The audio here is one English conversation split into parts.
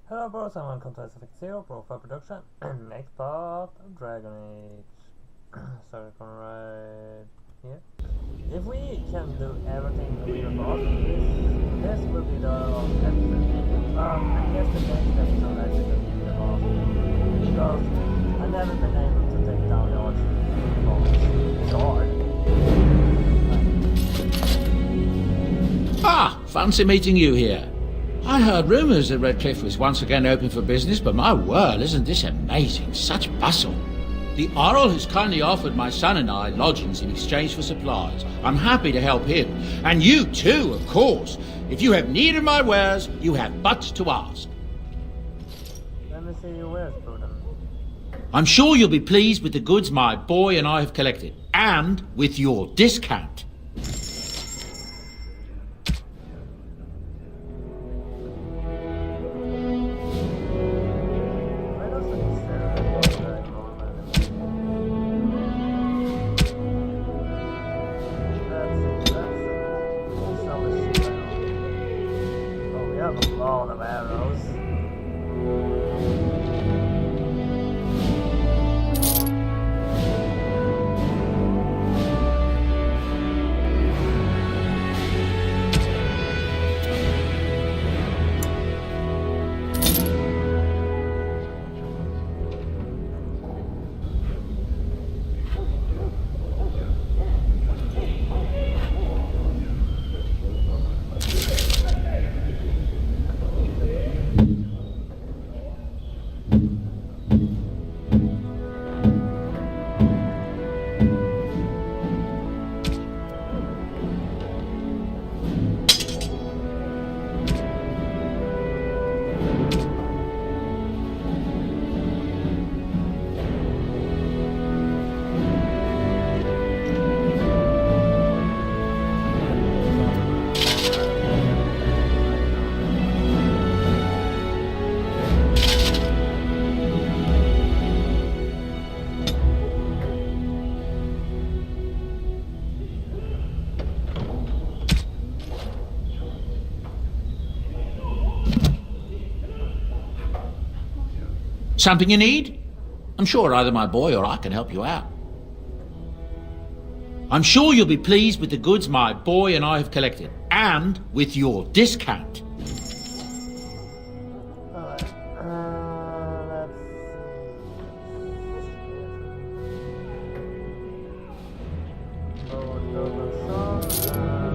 Hello bros and welcome to Effect Zero BroFive production and next part of Dragon Age. So it's going right here. If we can do everything really fast, this will be the last episode. I guess the next episode actually will be the last because I've never been able to take down the arch. It's hard. Ah, fancy meeting you here. I heard rumours that Redcliffe was once again open for business, but my word, isn't this amazing? Such bustle. The Earl has kindly offered my son and I lodgings in exchange for supplies. I'm happy to help him. And you too, of course. If you have need of my wares, you have but to ask. Let me see your wares, Bruder. I'm sure you'll be pleased with the goods my boy and I have collected, and with your discount. All of arrows. Something you need? I'm sure either my boy or I can help you out. I'm sure you'll be pleased with the goods my boy and I have collected, and with your discount. Alright, let's see. Both of us on,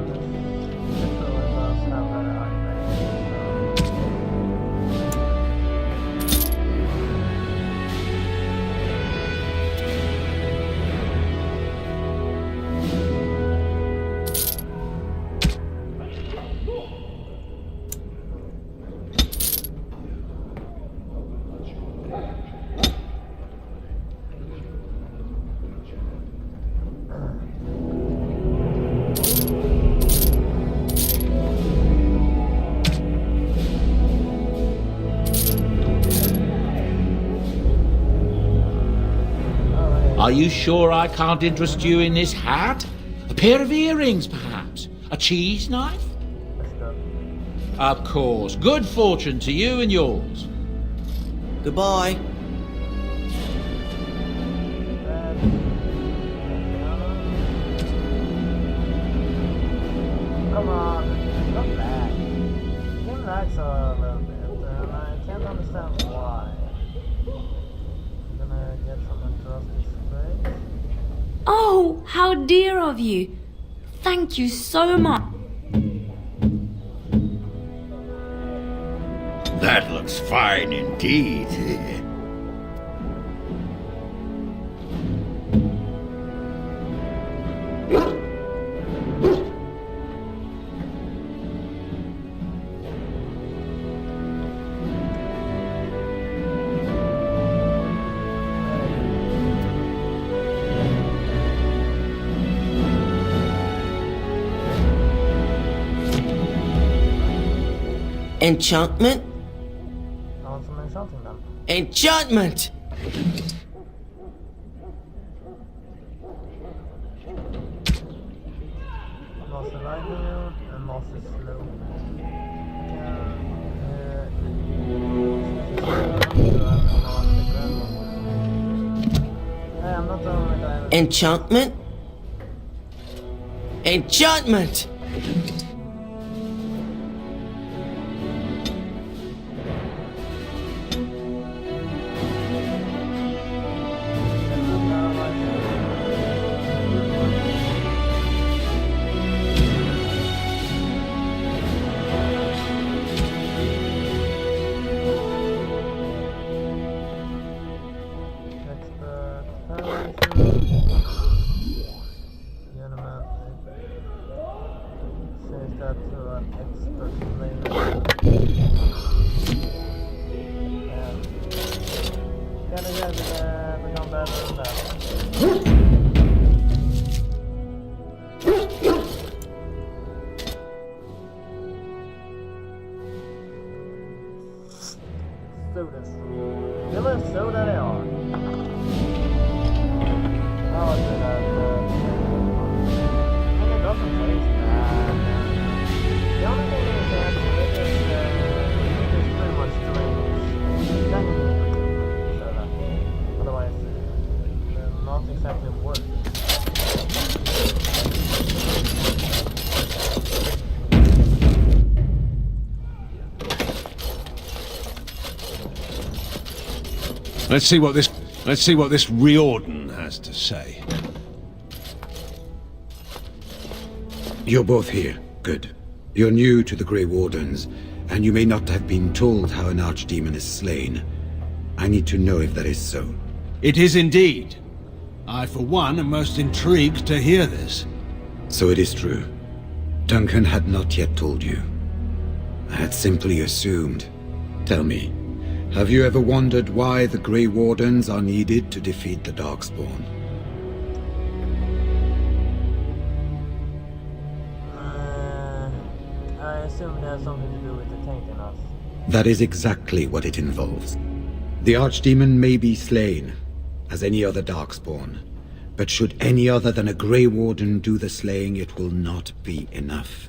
Are you sure I can't interest you in this hat? A pair of earrings, perhaps? A cheese knife? let's go. Of course. Good fortune to you and yours. Goodbye. Come on, come back. Him lags a little bit, and I can't understand why. I'm gonna get some interesting spray. Oh, how dear of you. Thank you so much. That looks fine indeed. Enchantment? I want some enchanting then. Enchantment! Master lightning and master slow. Enchantment? Enchantment! Let's see what this Riordan has to say. You're both here. Good. You're new to the Grey Wardens, and you may not have been told how an archdemon is slain. I need to know if that is so. It is indeed. I, for one, am most intrigued to hear this. So it is true. Duncan had not yet told you. I had simply assumed. Tell me, have you ever wondered why the Grey Wardens are needed to defeat the Darkspawn? I assume it has something to do with the taint in us. That is exactly what it involves. The Archdemon may be slain, as any other Darkspawn, but should any other than a Grey Warden do the slaying, it will not be enough.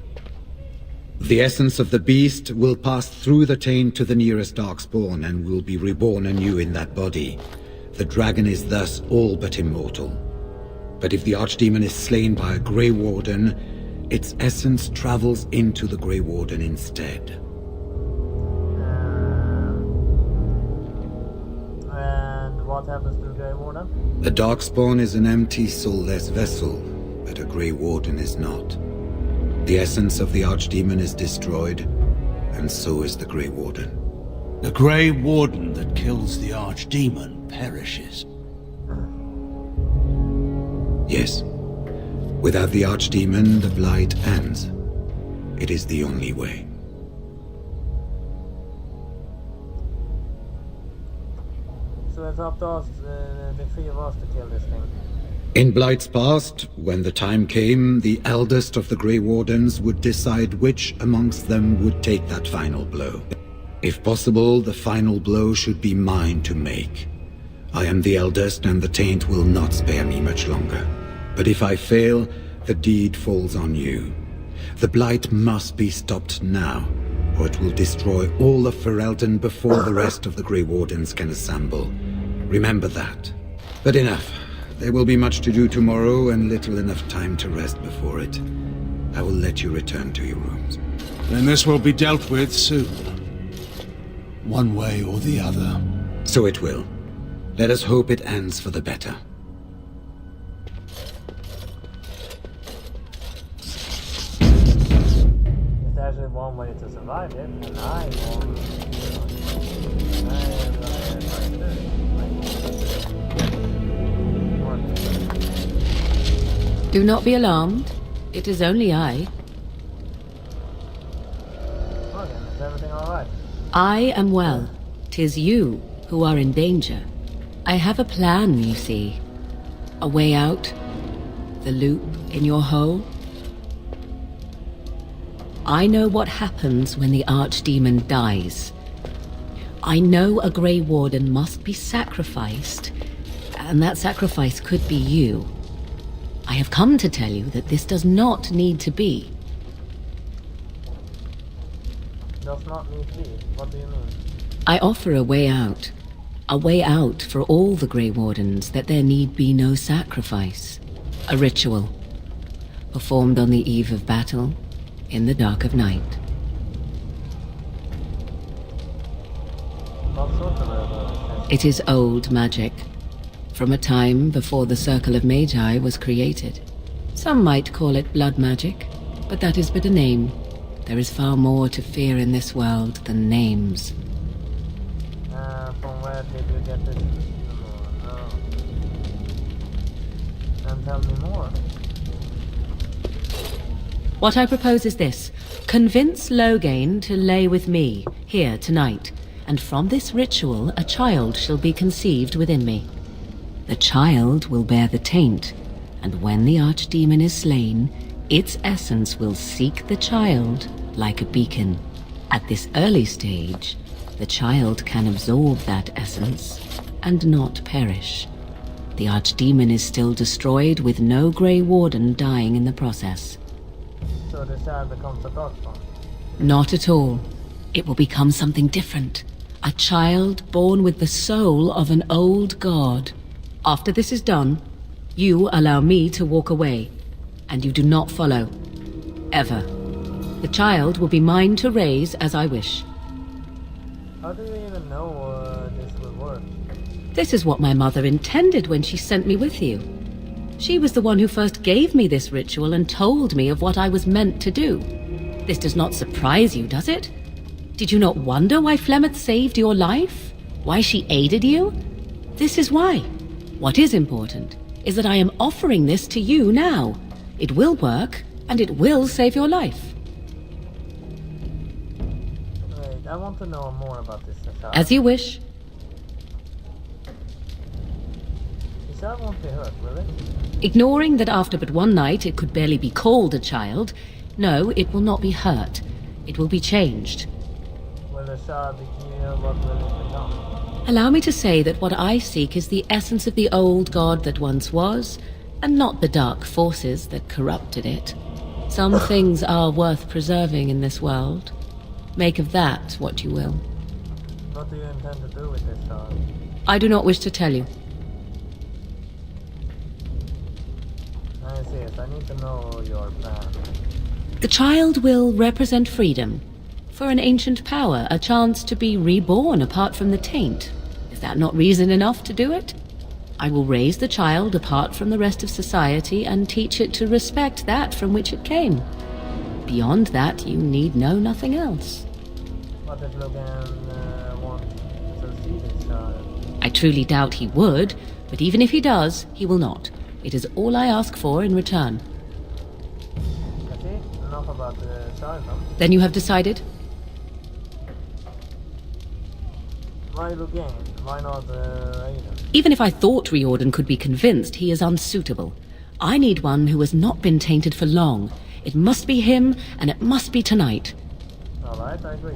The essence of the beast will pass through the taint to the nearest Darkspawn and will be reborn anew in that body. The dragon is thus all but immortal. But if the Archdemon is slain by a Grey Warden, its essence travels into the Grey Warden instead. And what happens to the Grey Warden? The Darkspawn is an empty, soulless vessel, but a Grey Warden is not. The essence of the Archdemon is destroyed, and so is the Grey Warden. The Grey Warden that kills the Archdemon perishes. Yes. Without the Archdemon, the Blight ends. It is the only way. So it's up to us, the three of us, to kill this thing. In Blight's past, when the time came, the eldest of the Grey Wardens would decide which amongst them would take that final blow. If possible, the final blow should be mine to make. I am the eldest, and the taint will not spare me much longer. But if I fail, the deed falls on you. The Blight must be stopped now, or it will destroy all of Ferelden before the rest of the Grey Wardens can assemble. Remember that. But enough. There will be much to do tomorrow, and little enough time to rest before it. I will let you return to your rooms. Then this will be dealt with soon. One way or the other. So it will. Let us hope it ends for the better. There's actually one way to survive it, and I won't. Do not be alarmed. It is only I. Okay, is everything alright? I am well. 'Tis you who are in danger. I have a plan, you see. A way out. The loop in your hole. I know what happens when the Archdemon dies. I know a Grey Warden must be sacrificed, and that sacrifice could be you. I have come to tell you that this does not need to be. Does not need to be? What do you mean? I offer a way out. A way out for all the Grey Wardens that there need be no sacrifice. A ritual, performed on the eve of battle, in the dark of night. What sort of a It is old magic, from a time before the Circle of Magi was created. Some might call it blood magic, but that is but a name. There is far more to fear in this world than names. From where did you get this? No. And tell me more. What I propose is this. Convince Loghain to lay with me, here tonight, and from this ritual a child shall be conceived within me. The child will bear the taint, and when the archdemon is slain, its essence will seek the child like a beacon. At this early stage, the child can absorb that essence and not perish. The archdemon is still destroyed with no Grey Warden dying in the process. So the child becomes a darkspawn. Not at all. It will become something different. A child born with the soul of an old god. After this is done, you allow me to walk away, and you do not follow. Ever. The child will be mine to raise as I wish. How do you even know this will work? This is what my mother intended when she sent me with you. She was the one who first gave me this ritual and told me of what I was meant to do. This does not surprise you, does it? Did you not wonder why Flemeth saved your life? Why she aided you? This is why. What is important is that I am offering this to you now. It will work, and it will save your life. Wait, I want to know more about this child. As you wish. The child won't be hurt, will it? Ignoring that after but one night it could barely be called a child, no, it will not be hurt. It will be changed. Will the child be killed? What will it become? Allow me to say that what I seek is the essence of the old god that once was, and not the dark forces that corrupted it. Some things are worth preserving in this world. Make of that what you will. What do you intend to do with this child? I do not wish to tell you. I see it. I need to know your plan. The child will represent freedom. For an ancient power, a chance to be reborn apart from the taint. Is that not reason enough to do it? I will raise the child apart from the rest of society and teach it to respect that from which it came. Beyond that, you need know nothing else. What if Logan wants to see this child? I truly doubt he would, but even if he does, he will not. It is all I ask for in return. That's it? Enough about the child, huh? Then you have decided? Why Logan? Why not Aiden? Even if I thought Riordan could be convinced, he is unsuitable. I need one who has not been tainted for long. It must be him, and it must be tonight. Alright, I agree.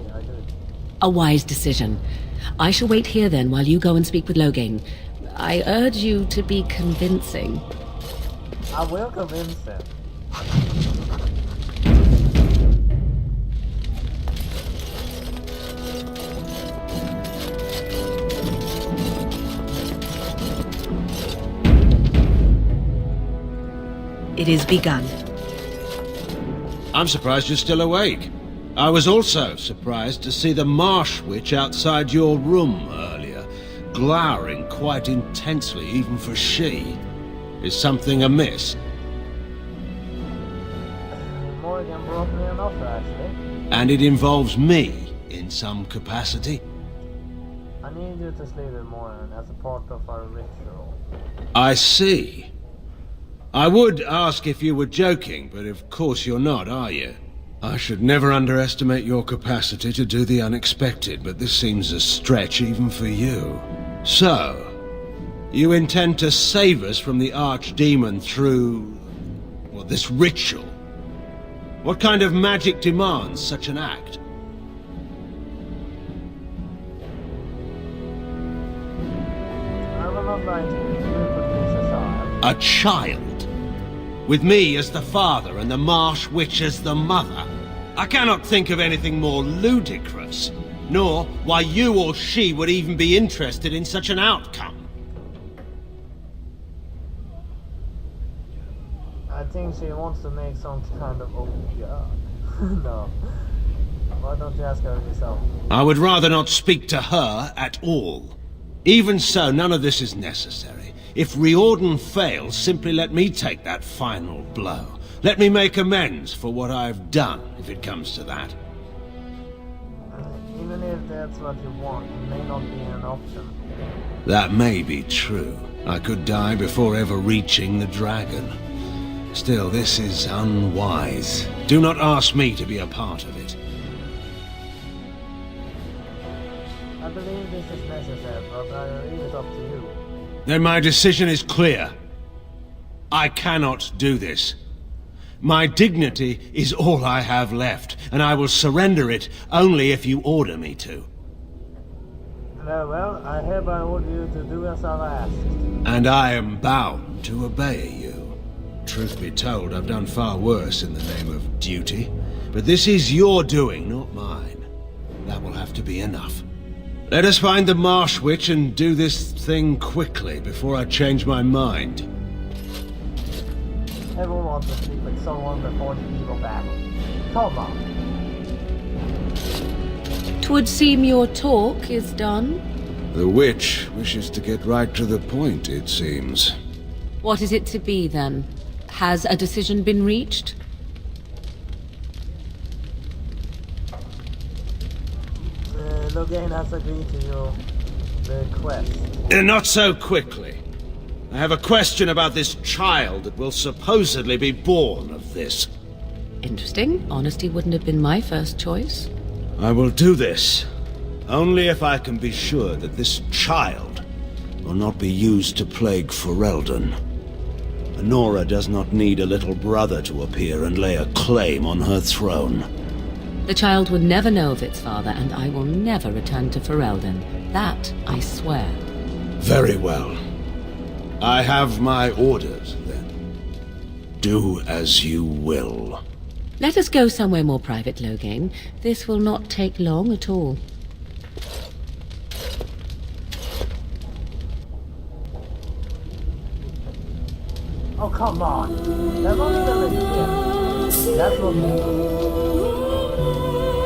A wise decision. I shall wait here then while you go and speak with Loghain. I urge you to be convincing. I will convince him. It is begun. I'm surprised you're still awake. I was also surprised to see the marsh witch outside your room earlier, glowering quite intensely even for she. Is something amiss? Morgan brought me an offer, actually. And it involves me in some capacity? I need you to sleep with Morgan as a part of our ritual. I see. I would ask if you were joking, but of course you're not, are you? I should never underestimate your capacity to do the unexpected, but this seems a stretch even for you. So, you intend to save us from the archdemon through, well, this ritual? What kind of magic demands such an act? I will not lie to you. You put this aside. A child? With me as the father and the marsh witch as the mother? I cannot think of anything more ludicrous. nor why you or she would even be interested in such an outcome. I think she wants to make some kind of... Oh, God. No. Why don't you ask her yourself? I would rather not speak to her at all. Even so, none of this is necessary. If Riordan fails, simply let me take that final blow. Let me make amends for what I've done, if it comes to that. Even if that's what you want, it may not be an option. That may be true. I could die before ever reaching the dragon. Still, this is unwise. Do not ask me to be a part of it. I believe this is necessary, but I leave it up to you. Then my decision is clear. I cannot do this. My dignity is all I have left, and I will surrender it only if you order me to. Well, I hereby order you to do as I've asked. And I am bound to obey you. Truth be told, I've done far worse in the name of duty. But this is your doing, not mine. That will have to be enough. Let us find the Marsh Witch and do this thing quickly before I change my mind. Everyone wants to speak with someone before the evil battle. Come on. 'Twould seem your talk is done. The witch wishes to get right to the point, it seems. What is it to be, then? Has a decision been reached? Logain has agreed to your request. Not so quickly. I have a question about this child that will supposedly be born of this. Interesting. Honesty wouldn't have been my first choice. I will do this, only if I can be sure that this child will not be used to plague Ferelden. Nora does not need a little brother to appear and lay a claim on her throne. The child would never know of its father, and I will never return to Ferelden. That I swear. Very well. I have my orders, then. Do as you will. Let us go somewhere more private, Logain. This will not take long at all. Oh, come on. They're not even legit. That's what we do.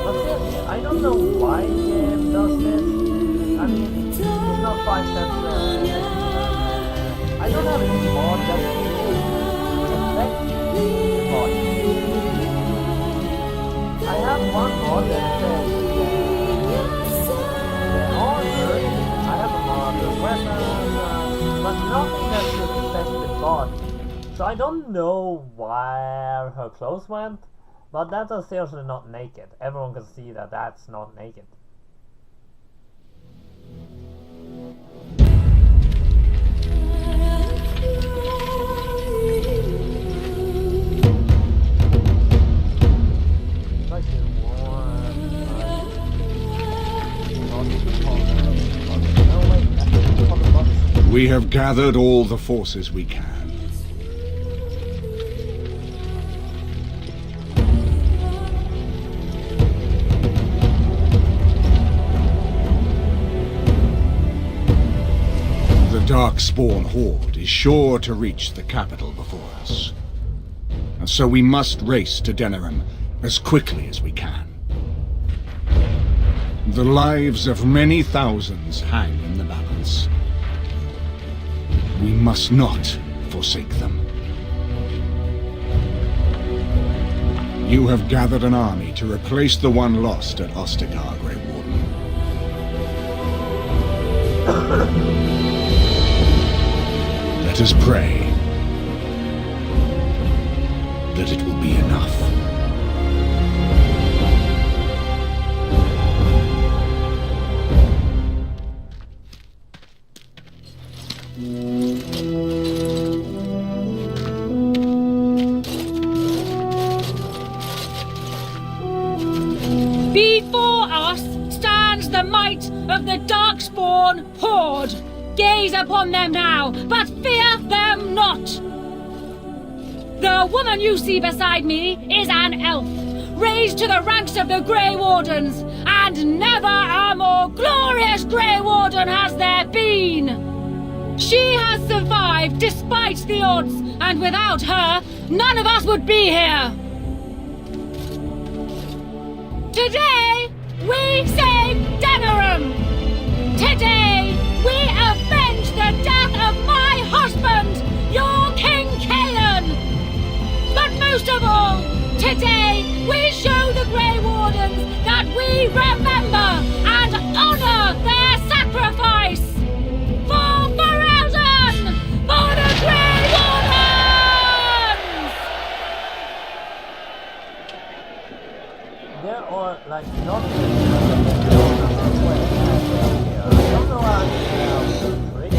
But seriously, I don't know why the game does this. I mean, it's not 5 steps. I don't have any mod that affect the mod. I have one mod that says armor. I have a mod of weapons, but nothing that should affect the body. So I don't know where her clothes went, but that is seriously not naked. Everyone can see that that's not naked. We have gathered all the forces we can. The Darkspawn Horde is sure to reach the capital before us. And so we must race to Denerim as quickly as we can. The lives of many thousands hang in the balance. We must not forsake them. You have gathered an army to replace the one lost at Ostagar, Grey Warden. Let us pray that it will be enough. Before us stands the might of the Darkspawn Horde. Gaze upon them now, but fear them not. The woman you see beside me is an elf, raised to the ranks of the Grey Wardens, and and never a more glorious Grey Warden has there been! She has survived despite the odds, and without her, none of us would be here! Today, we save Denerim! Today, we avenge the death of my husband, your King Kaelan! But most of all, today, we show the Grey Wardens that we remember and honor their sacrifice! For Farazan! For the Grey Wardens! There are like not I don't know how to trick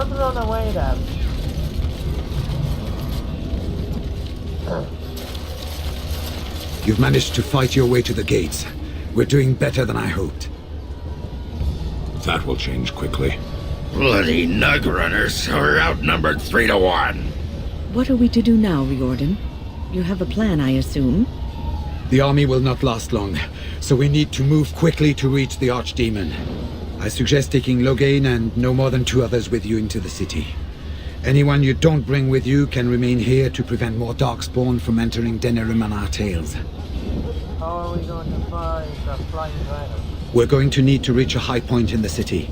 Don't run away then. You've managed to fight your way to the gates. We're doing better than I hoped. That will change quickly. Bloody nug runners are outnumbered 3 to 1. What are we to do now, Riordan? You have a plan, I assume? The army will not last long, so we need to move quickly to reach the Archdemon. I suggest taking Loghain and no more than 2 others with you into the city. Anyone you don't bring with you can remain here to prevent more Darkspawn from entering Denerim on our tails. How are we going to fight the flying dragon? We're going to need to reach a high point in the city.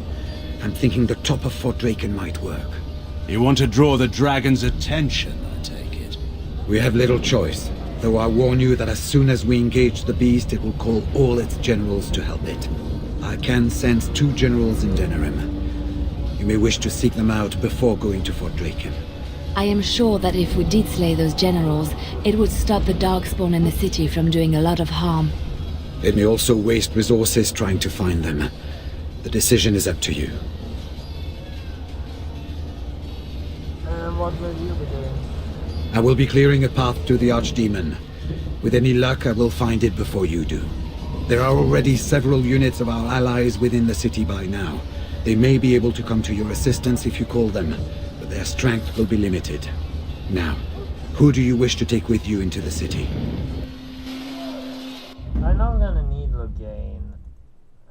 I'm thinking the top of Fort Draken might work. You want to draw the dragon's attention, I take it. We have little choice, though I warn you that as soon as we engage the beast, it will call all its generals to help it. I can sense 2 generals in Denerim. You may wish to seek them out before going to Fort Draken. I am sure that if we did slay those generals, it would stop the Darkspawn in the city from doing a lot of harm. It may also waste resources trying to find them. The decision is up to you. And what will you be doing? I will be clearing a path to the Archdemon. With any luck, I will find it before you do. There are already several units of our allies within the city by now. They may be able to come to your assistance if you call them, but their strength will be limited. Now, who do you wish to take with you into the city? I know I'm gonna need Loghain.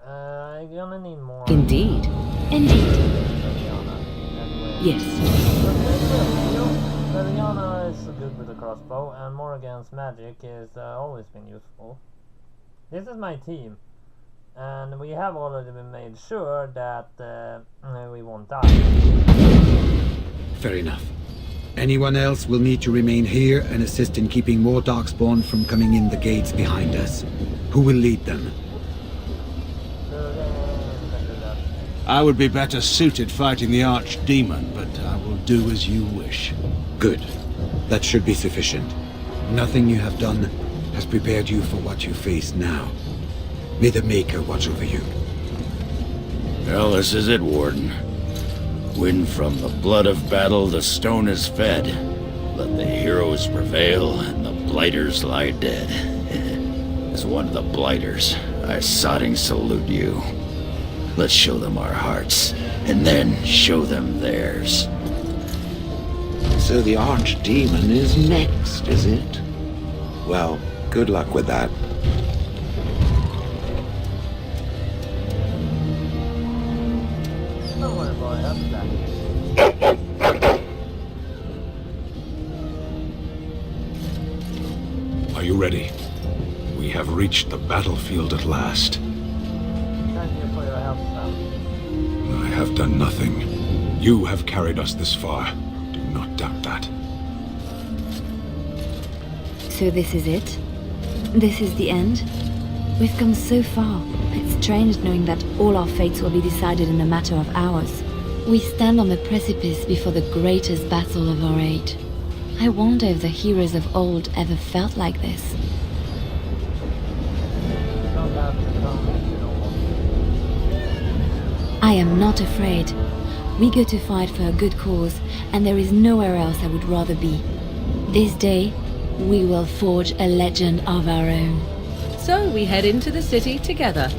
I'm gonna need more. Indeed. Liliana, anyway. Yes. Liliana is good with the crossbow, and more against magic is always been useful. This is my team, and we have already been made sure that we won't die. Fair enough. Anyone else will need to remain here and assist in keeping more Darkspawn from coming in the gates behind us. Who will lead them? I would be better suited fighting the Archdemon, but I will do as you wish. Good. That should be sufficient. Nothing you have done has prepared you for what you face now. May the Maker watch over you. Well, this is it, Warden. When from the blood of battle the stone is fed, let the heroes prevail and the blighters lie dead. As one of the blighters, I sodding salute you. Let's show them our hearts, and then show them theirs. So the Archdemon is next, is it? Well, good luck with that. Don't worry, boy, I'll be back. Are you ready? We have reached the battlefield at last. Thank you for your help, Sam. I have done nothing. You have carried us this far. Do not doubt that. So this is it? This is the end? We've come so far. It's strange knowing that all our fates will be decided in a matter of hours. We stand on the precipice before the greatest battle of our age. I wonder if the heroes of old ever felt like this. I am not afraid. We go to fight for a good cause, and there is nowhere else I would rather be. This day, we will forge a legend of our own. So we head into the city together.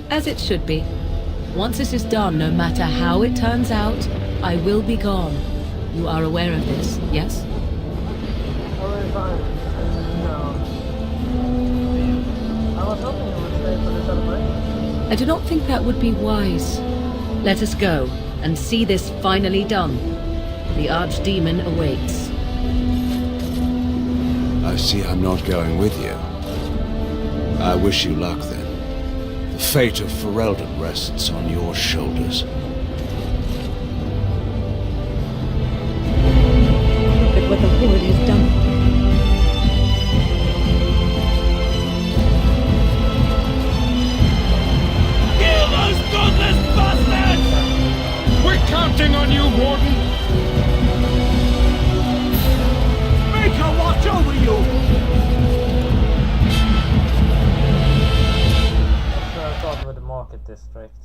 As it should be. Once this is done, no matter how it turns out, I will be gone. You are aware of this, yes? Alright, fine. No. I was hoping you would stay for the celebration. I do not think that would be wise. Let us go and see this finally done. The Archdemon awaits. I see I'm not going with you. I wish you luck then. The fate of Ferelden rests on your shoulders. Look at what the Horde has done. Kill those godless bastards! We're counting on you, Warden! Make her watch over you! Start with the market district.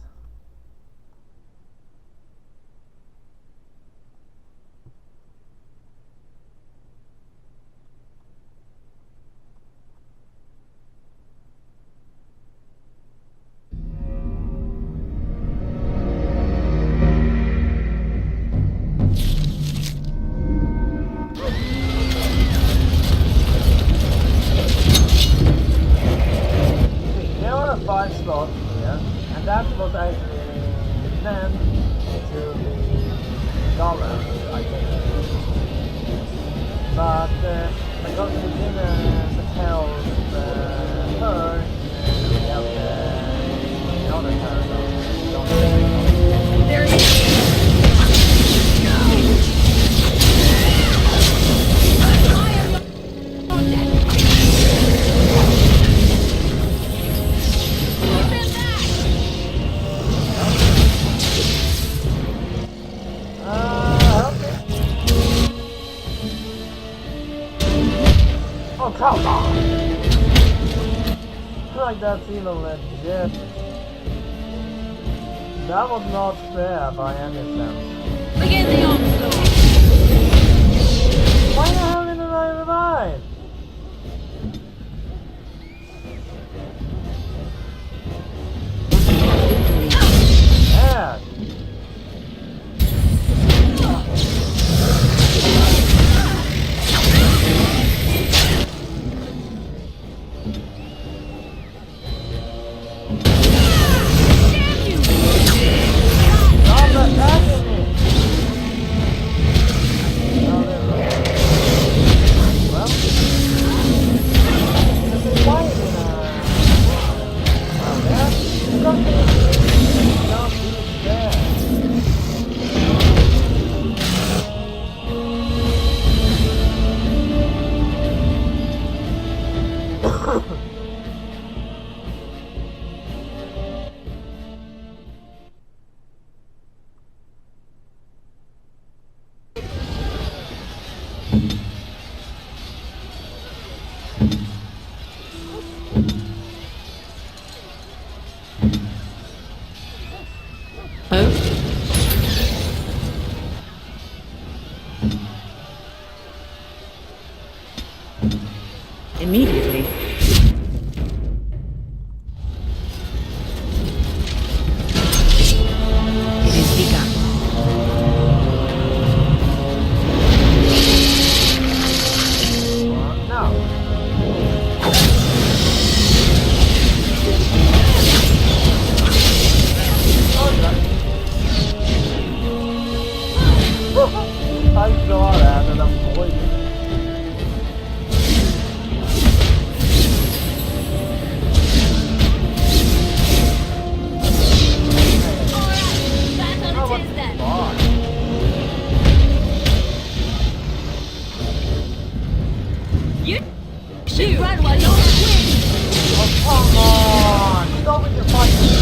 slot here, and that was actually meant to be dollars, I think. But because we didn't tell her, we have the other character. There's Oh, come on! Like that's even legit. That was not fair by any sense. begin the onslaught. Why the hell didn't I revive? Yeah. Stop attacking me! Oh, there we go. Well, why did oh, there? Something not be there. Immediately. It is begun. No. I saw that and I'm poisoned. Battle it is then. You should run while you're winning. Oh, come on! Stop with your fighting!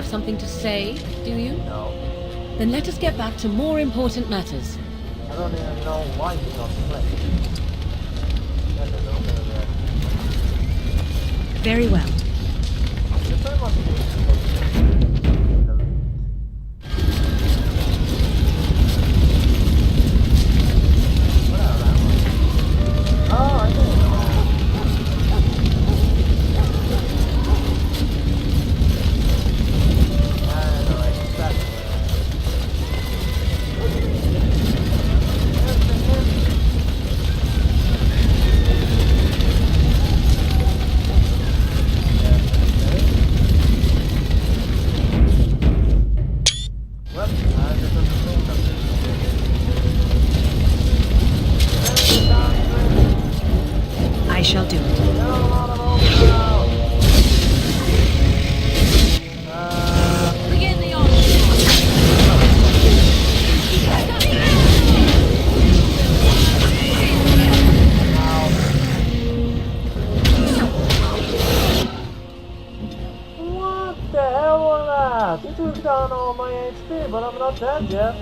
Something to say, do you? No. Then let us get back to more important matters. I don't even know why you got played. Very well. You're pretty much oh, I didn't know. he took down all my HP, but I'm not dead yet.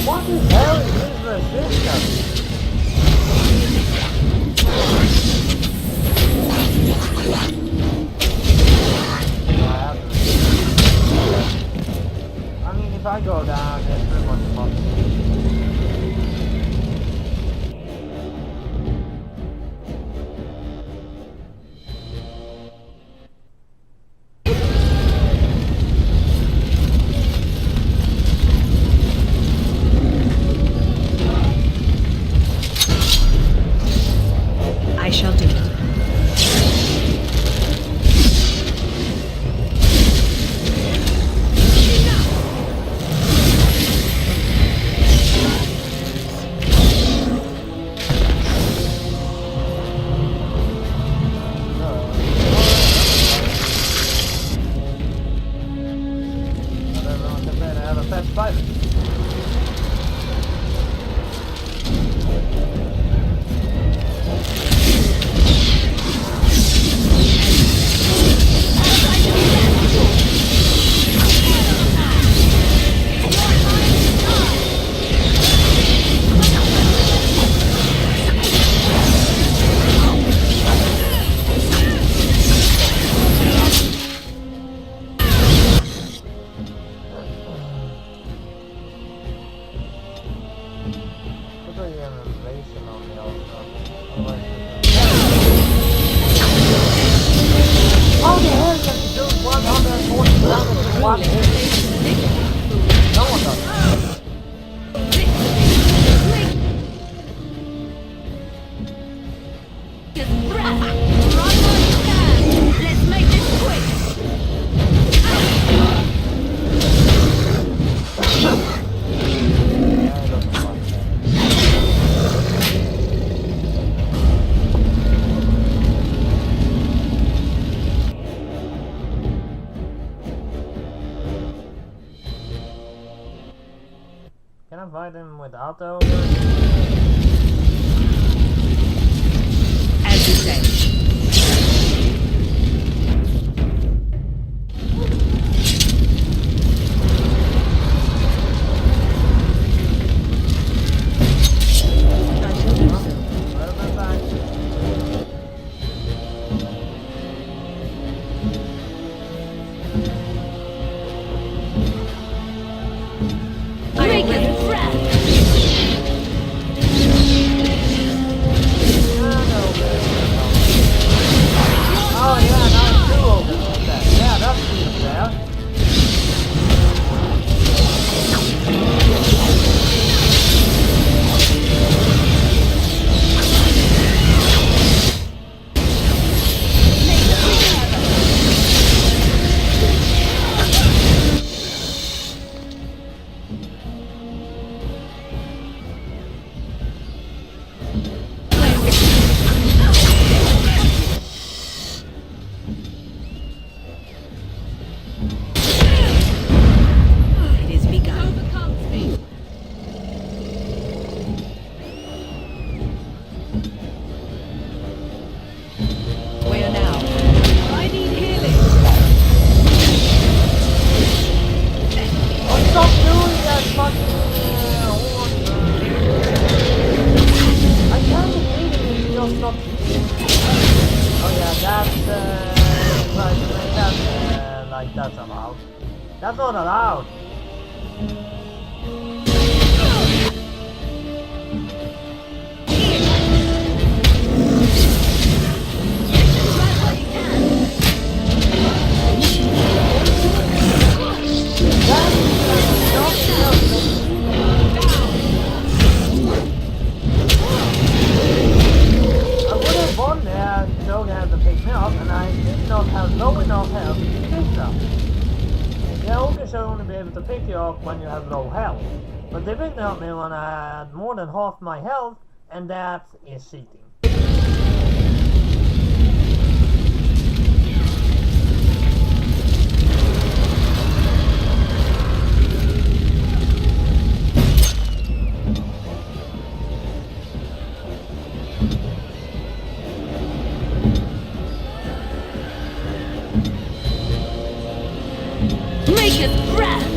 What the hell is this resistance? I mean, if I go down, it's pretty much impossible. I shall do it. Can I fight him without the ogre? As you say. That's allowed. That's not allowed. And I did not have low enough health to pick them. The ogre should only be able to pick you up when you have low health. But they picked up me when I had more than half my health, and that is cheating. breath!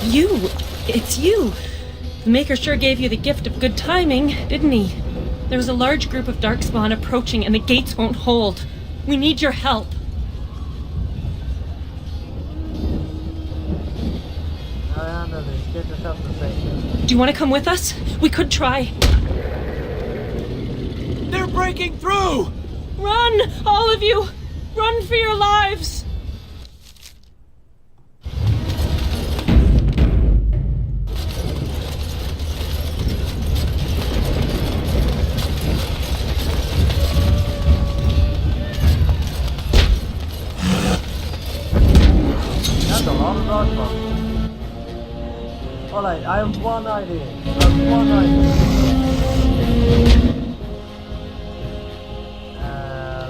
You! It's you! The Maker sure gave you the gift of good timing, didn't he? There's a large group of Darkspawn approaching and the gates won't hold. We need your help. I handle this. Get yourself to safety. Do you want to come with us? We could try. They're breaking through! Run! All of you! Run for your lives! That's a lot of Darkspawn. Alright, I have one idea. One idea.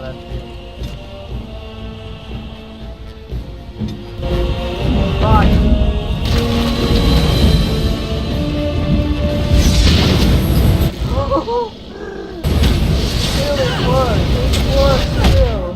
Let's see. Right. Still it works. It works still.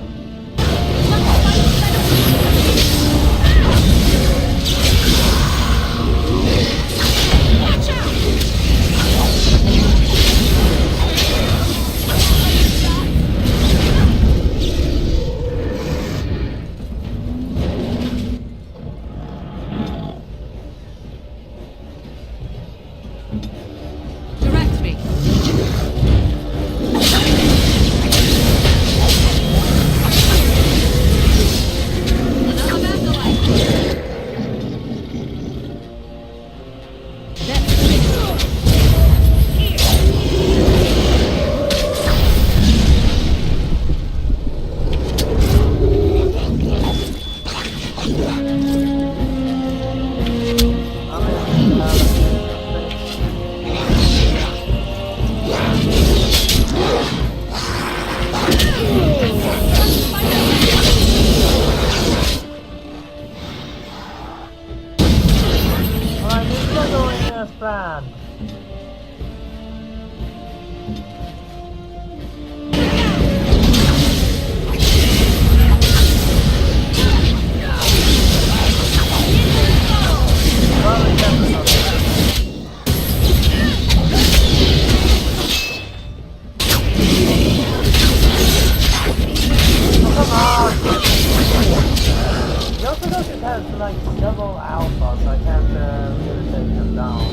Direct me. Alright, this is going as planned. Probably definitely not. Oh, come on! You also know it has like several alpha, so I can't really take them down.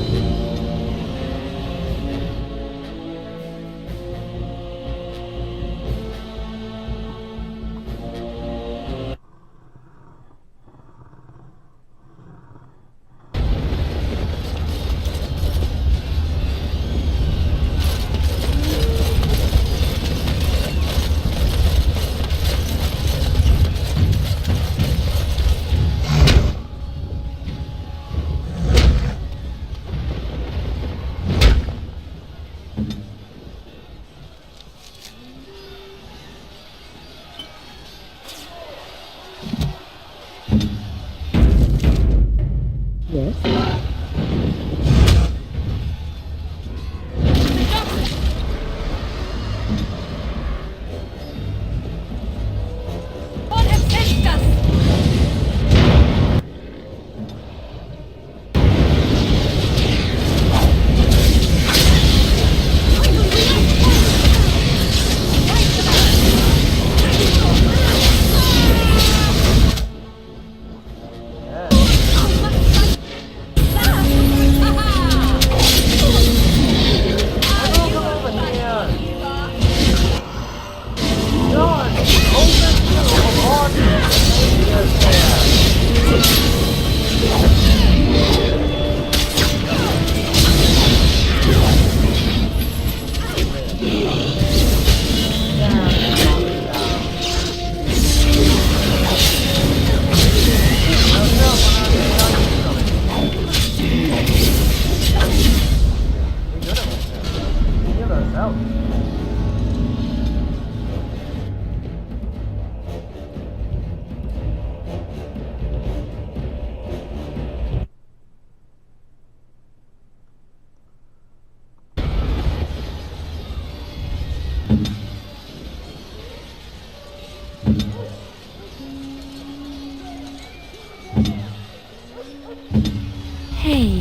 Hey.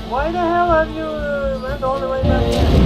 Why the hell have you went all the way back here?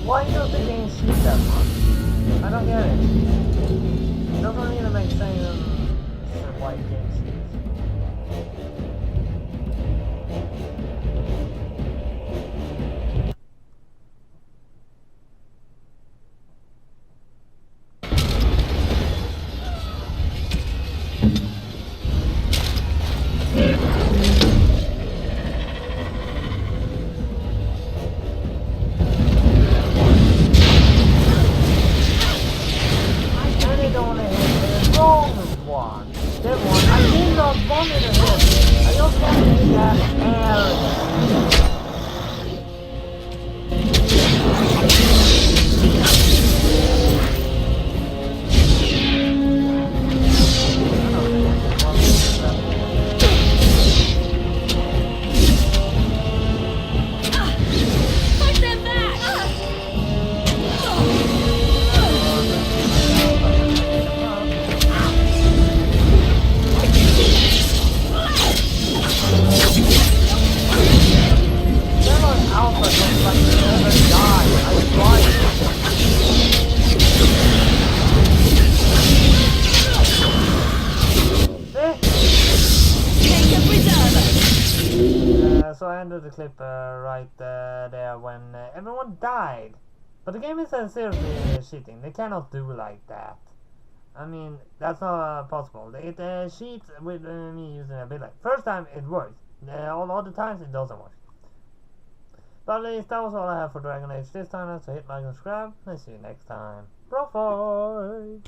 Why does the game shoot that much? I don't get it. It doesn't even make sense why the game shoots. So I ended the clip right there when everyone died. But the game is seriously cheating. They cannot do like that. I mean, that's not possible. It cheats with me using a bit like. First time it works. All other times it doesn't work. But at least that was all I have for Dragon Age this time. So hit like and subscribe. And see you next time. BroFive!